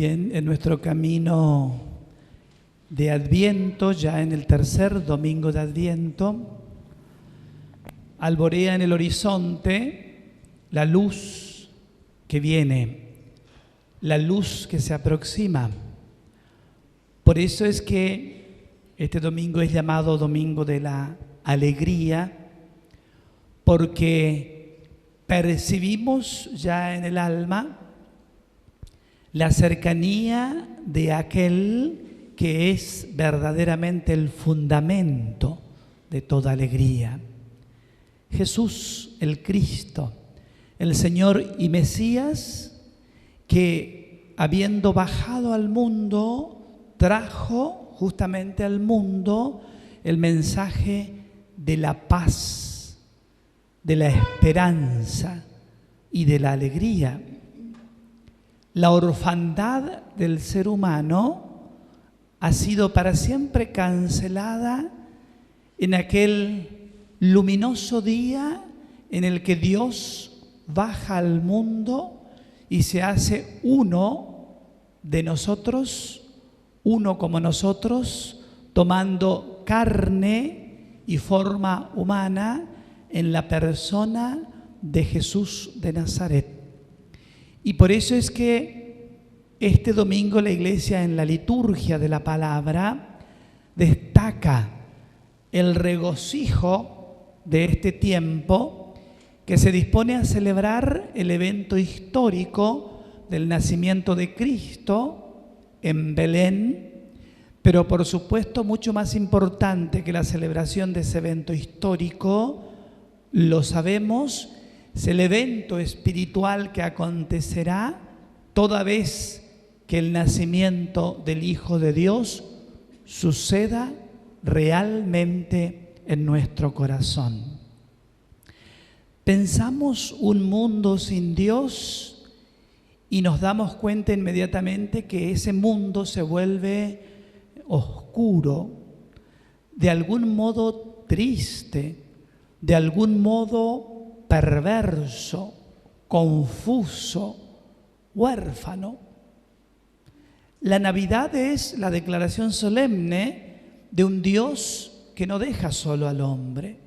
Bien, en nuestro camino de Adviento, ya en el tercer domingo de Adviento, alborea en el horizonte la luz que viene, la luz que se aproxima. Por eso es que este domingo es llamado Domingo de la Alegría, porque percibimos ya en el alma la cercanía de aquel que es verdaderamente el fundamento de toda alegría. Jesús, el Cristo, el Señor y Mesías, que habiendo bajado al mundo, trajo justamente al mundo el mensaje de la paz, de la esperanza y de la alegría. La orfandad del ser humano ha sido para siempre cancelada en aquel luminoso día en el que Dios baja al mundo y se hace uno de nosotros, uno como nosotros, tomando carne y forma humana en la persona de Jesús de Nazaret. Y por eso es que este domingo la Iglesia, en la liturgia de la palabra, destaca el regocijo de este tiempo que se dispone a celebrar el evento histórico del nacimiento de Cristo en Belén, pero por supuesto mucho más importante que la celebración de ese evento histórico, lo sabemos, es el evento espiritual que acontecerá toda vez que el nacimiento del Hijo de Dios suceda realmente en nuestro corazón. Pensamos un mundo sin Dios y nos damos cuenta inmediatamente que ese mundo se vuelve oscuro, de algún modo triste, de algún modo perverso, confuso, huérfano. La Navidad es la declaración solemne de un Dios que no deja solo al hombre.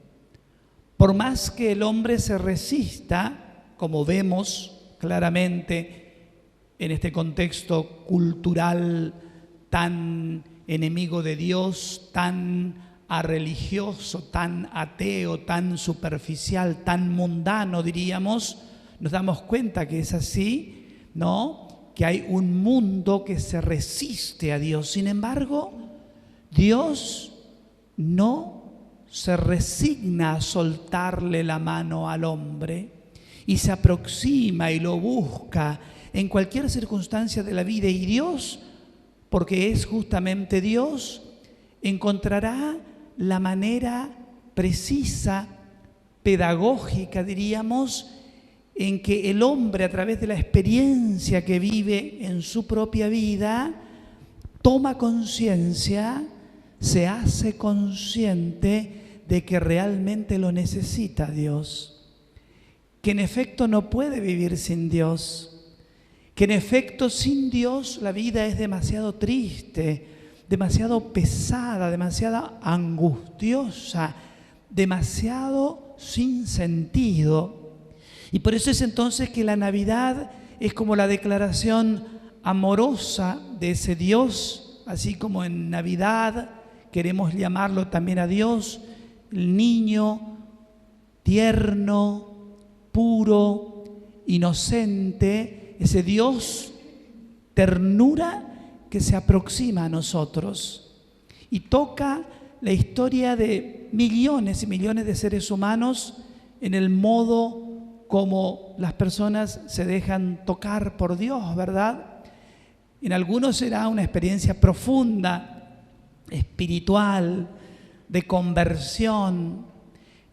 Por más que el hombre se resista, como vemos claramente en este contexto cultural tan enemigo de Dios, tan religioso, tan ateo, tan superficial, tan mundano, diríamos, nos damos cuenta que es así, ¿no? Que hay un mundo que se resiste a Dios. Sin embargo, Dios no se resigna a soltarle la mano al hombre y se aproxima y lo busca en cualquier circunstancia de la vida. Y Dios, porque es justamente Dios, encontrará la manera precisa, pedagógica, diríamos, en que el hombre, a través de la experiencia que vive en su propia vida, toma conciencia, se hace consciente de que realmente lo necesita Dios, que en efecto no puede vivir sin Dios, que en efecto sin Dios la vida es demasiado triste, demasiado pesada, demasiado angustiosa, demasiado sin sentido. Y por eso es entonces que la Navidad es como la declaración amorosa de ese Dios, así como en Navidad queremos llamarlo también a Dios, el niño tierno, puro, inocente, ese Dios ternura que se aproxima a nosotros y toca la historia de millones y millones de seres humanos en el modo como las personas se dejan tocar por Dios, ¿verdad? En algunos será una experiencia profunda, espiritual, de conversión.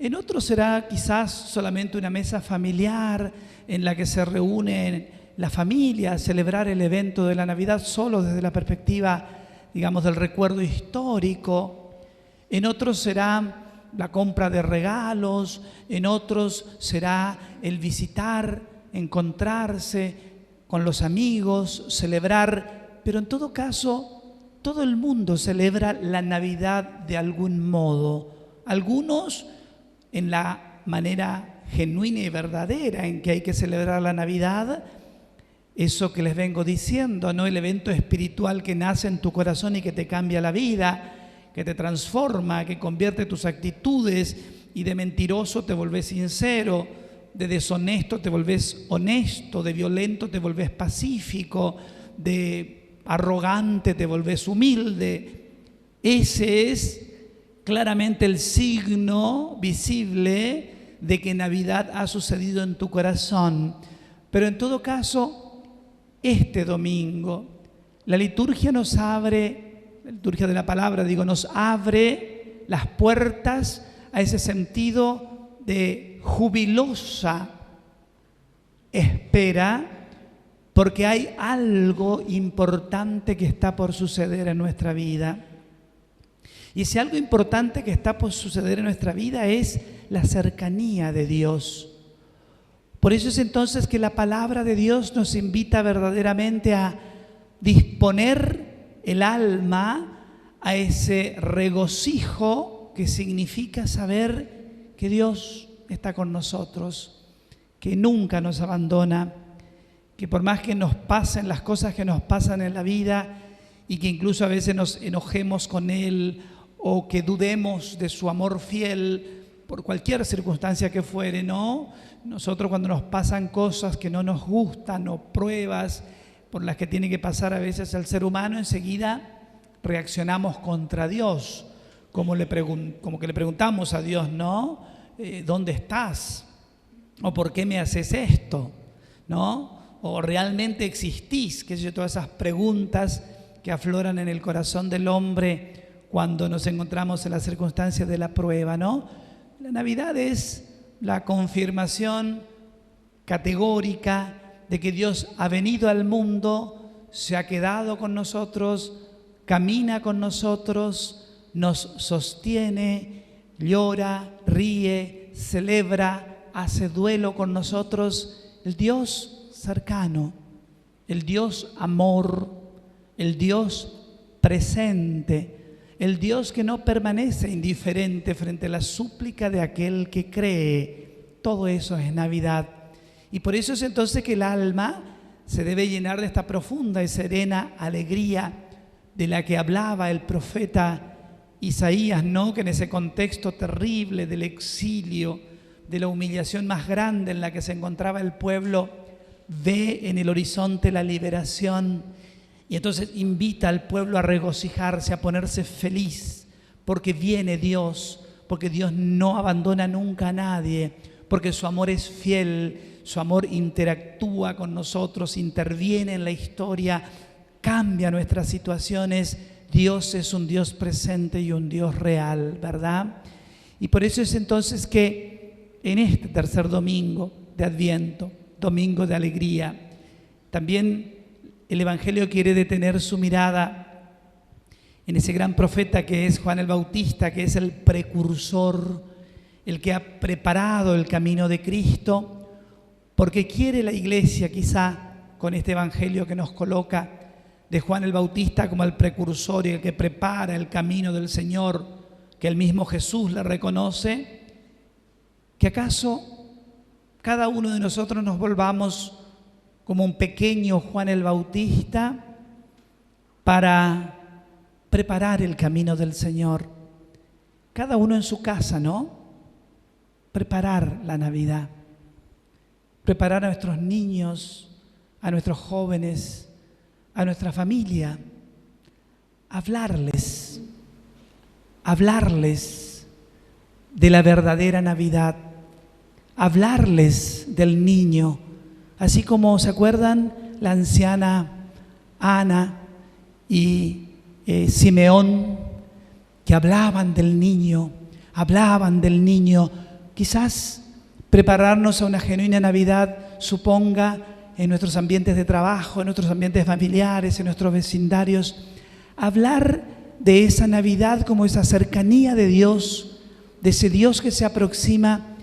En otros será quizás solamente una mesa familiar en la que se reúnen la familia a celebrar el evento de la Navidad solo desde la perspectiva, digamos, del recuerdo histórico. En otros será la compra de regalos, en otros será el visitar, encontrarse, con los amigos, celebrar, pero en todo caso, todo el mundo celebra la Navidad de algún modo. Algunos en la manera genuina y verdadera en que hay que celebrar la Navidad, eso que les vengo diciendo, ¿no? El evento espiritual que nace en tu corazón y que te cambia la vida, que te transforma, que convierte tus actitudes, y de mentiroso te volvés sincero, de deshonesto te volvés honesto, de violento te volvés pacífico, de arrogante te volvés humilde. Ese es claramente el signo visible de que Navidad ha sucedido en tu corazón. Pero en todo caso, este domingo, la liturgia nos abre, la liturgia de la palabra, nos abre las puertas a ese sentido de jubilosa espera, porque hay algo importante que está por suceder en nuestra vida. Y ese algo importante que está por suceder en nuestra vida es la cercanía de Dios. Por eso es entonces que la palabra de Dios nos invita verdaderamente a disponer el alma a ese regocijo que significa saber que Dios está con nosotros, que nunca nos abandona, que por más que nos pasen las cosas que nos pasan en la vida y que incluso a veces nos enojemos con Él o que dudemos de su amor fiel por cualquier circunstancia que fuere, ¿no? Nosotros cuando nos pasan cosas que no nos gustan o pruebas por las que tiene que pasar a veces el ser humano, enseguida reaccionamos contra Dios, como que le preguntamos a Dios, ¿no? ¿Dónde estás? ¿O por qué me haces esto? ¿No? ¿O realmente existís? ¿Qué sé yo? Todas esas preguntas que afloran en el corazón del hombre cuando nos encontramos en las circunstancias de la prueba, ¿no? La Navidad es la confirmación categórica de que Dios ha venido al mundo, se ha quedado con nosotros, camina con nosotros, nos sostiene, llora, ríe, celebra, hace duelo con nosotros. El Dios cercano, el Dios amor, el Dios presente, el Dios que no permanece indiferente frente a la súplica de aquel que cree. Todo eso es Navidad. Y por eso es entonces que el alma se debe llenar de esta profunda y serena alegría de la que hablaba el profeta Isaías, ¿no? Que en ese contexto terrible del exilio, de la humillación más grande en la que se encontraba el pueblo, ve en el horizonte la liberación y entonces invita al pueblo a regocijarse, a ponerse feliz, porque viene Dios, porque Dios no abandona nunca a nadie, porque su amor es fiel, su amor interactúa con nosotros, interviene en la historia, cambia nuestras situaciones. Dios es un Dios presente y un Dios real, ¿verdad? Y por eso es entonces que en este tercer domingo de Adviento, domingo de alegría, también el Evangelio quiere detener su mirada en ese gran profeta que es Juan el Bautista, que es el precursor, el que ha preparado el camino de Cristo, porque quiere la Iglesia, quizá con este Evangelio que nos coloca de Juan el Bautista como el precursor y el que prepara el camino del Señor, que el mismo Jesús le reconoce, que acaso cada uno de nosotros nos volvamos como un pequeño Juan el Bautista para preparar el camino del Señor. Cada uno en su casa, ¿no? Preparar la Navidad, preparar a nuestros niños, a nuestros jóvenes, a nuestra familia, hablarles de la verdadera Navidad, hablarles del niño, así como, ¿se acuerdan? La anciana Ana y Simeón, que hablaban del niño, quizás prepararnos a una genuina Navidad suponga en nuestros ambientes de trabajo, en nuestros ambientes familiares, en nuestros vecindarios, hablar de esa Navidad como esa cercanía de Dios, de ese Dios que se aproxima,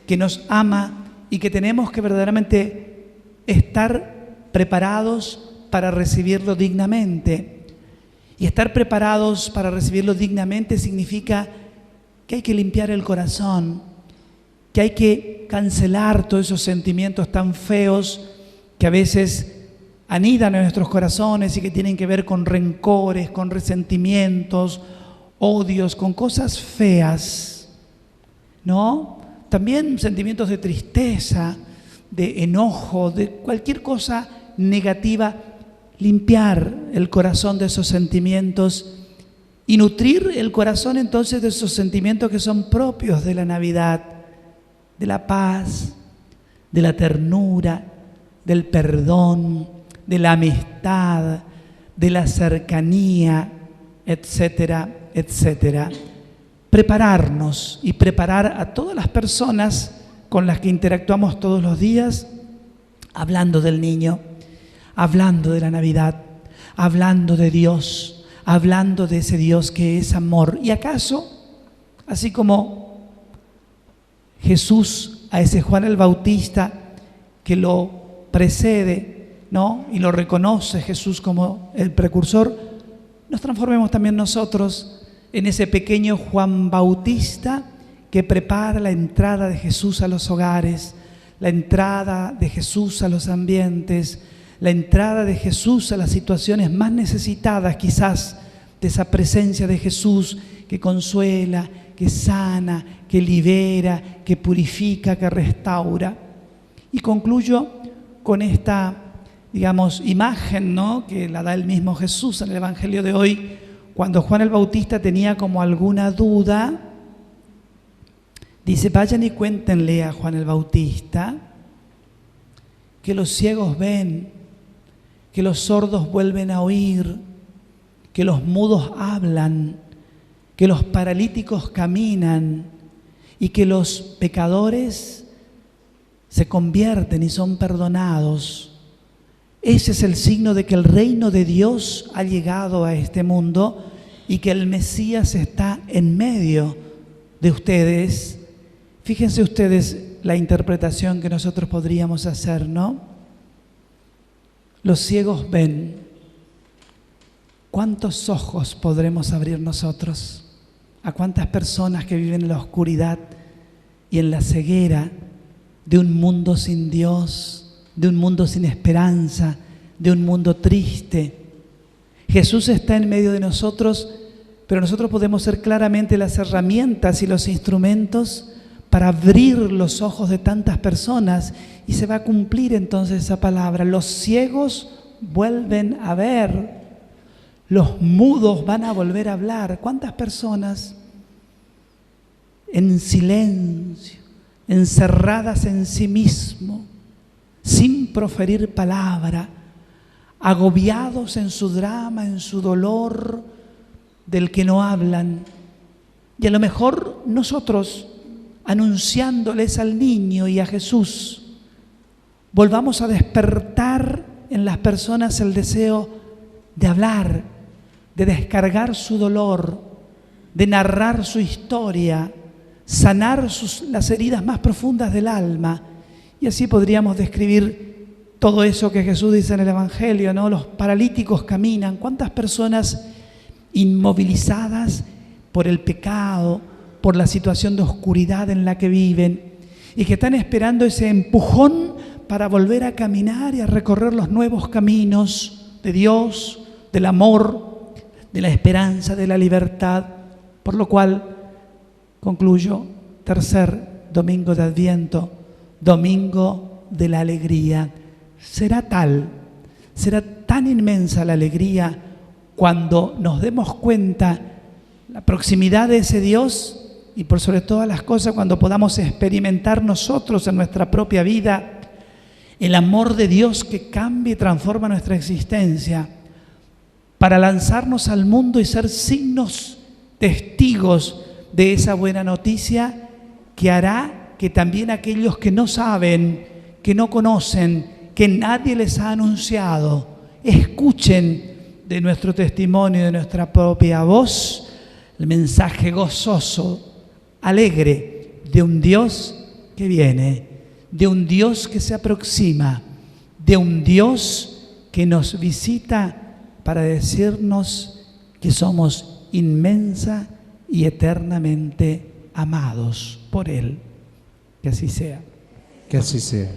que nos ama y que tenemos que verdaderamente estar preparados para recibirlo dignamente. Y estar preparados para recibirlo dignamente significa que hay que limpiar el corazón, que hay que cancelar todos esos sentimientos tan feos que a veces anidan en nuestros corazones y que tienen que ver con rencores, con resentimientos, odios, con cosas feas, ¿no? También sentimientos de tristeza, de enojo, de cualquier cosa negativa. Limpiar el corazón de esos sentimientos y nutrir el corazón entonces de esos sentimientos que son propios de la Navidad, de la paz, de la ternura, del perdón, de la amistad, de la cercanía, etcétera, etcétera. Prepararnos y preparar a todas las personas con las que interactuamos todos los días, hablando del niño, hablando de la Navidad, hablando de Dios, hablando de ese Dios que es amor. ¿Y acaso, así como Jesús a ese Juan el Bautista que lo precede, ¿no?, y lo reconoce Jesús como el precursor, nos transformemos también nosotros en ese pequeño Juan Bautista que prepara la entrada de Jesús a los hogares, la entrada de Jesús a los ambientes, la entrada de Jesús a las situaciones más necesitadas quizás de esa presencia de Jesús que consuela, que sana, que libera, que purifica, que restaura. Y concluyo con esta, digamos, imagen, ¿no?, que la da el mismo Jesús en el Evangelio de hoy, cuando Juan el Bautista tenía como alguna duda. Dice: vayan y cuéntenle a Juan el Bautista que los ciegos ven, que los sordos vuelven a oír, que los mudos hablan, que los paralíticos caminan y que los pecadores se convierten y son perdonados. Ese es el signo de que el reino de Dios ha llegado a este mundo y que el Mesías está en medio de ustedes. Fíjense ustedes la interpretación que nosotros podríamos hacer, ¿no? Los ciegos ven. ¿Cuántos ojos podremos abrir nosotros? ¿A cuántas personas que viven en la oscuridad y en la ceguera de un mundo sin Dios, de un mundo sin esperanza, de un mundo triste? Jesús está en medio de nosotros, pero nosotros podemos ser claramente las herramientas y los instrumentos para abrir los ojos de tantas personas, y se va a cumplir entonces esa palabra. Los ciegos vuelven a ver, los mudos van a volver a hablar. ¿Cuántas personas en silencio, encerradas en sí mismo, sin proferir palabra, agobiados en su drama, en su dolor, del que no hablan? Y a lo mejor nosotros, anunciándoles al niño y a Jesús, volvamos a despertar en las personas el deseo de hablar, de descargar su dolor, de narrar su historia, sanar las heridas más profundas del alma. Y así podríamos describir todo eso que Jesús dice en el Evangelio, ¿no? Los paralíticos caminan. ¿Cuántas personas inmovilizadas por el pecado, por la situación de oscuridad en la que viven, y que están esperando ese empujón para volver a caminar y a recorrer los nuevos caminos de Dios, del amor, de la esperanza, de la libertad? Por lo cual, concluyo, tercer domingo de Adviento, domingo de la alegría. Será tan inmensa la alegría cuando nos demos cuenta la proximidad de ese Dios, y por sobre todas las cosas cuando podamos experimentar nosotros en nuestra propia vida el amor de Dios que cambia y transforma nuestra existencia, para lanzarnos al mundo y ser signos, testigos de esa buena noticia que hará que también aquellos que no saben, que no conocen, que nadie les ha anunciado, escuchen de nuestro testimonio, de nuestra propia voz, el mensaje gozoso, alegre, de un Dios que viene, de un Dios que se aproxima, de un Dios que nos visita para decirnos que somos inmensa y eternamente amados por Él. Que así sea. Que así sea.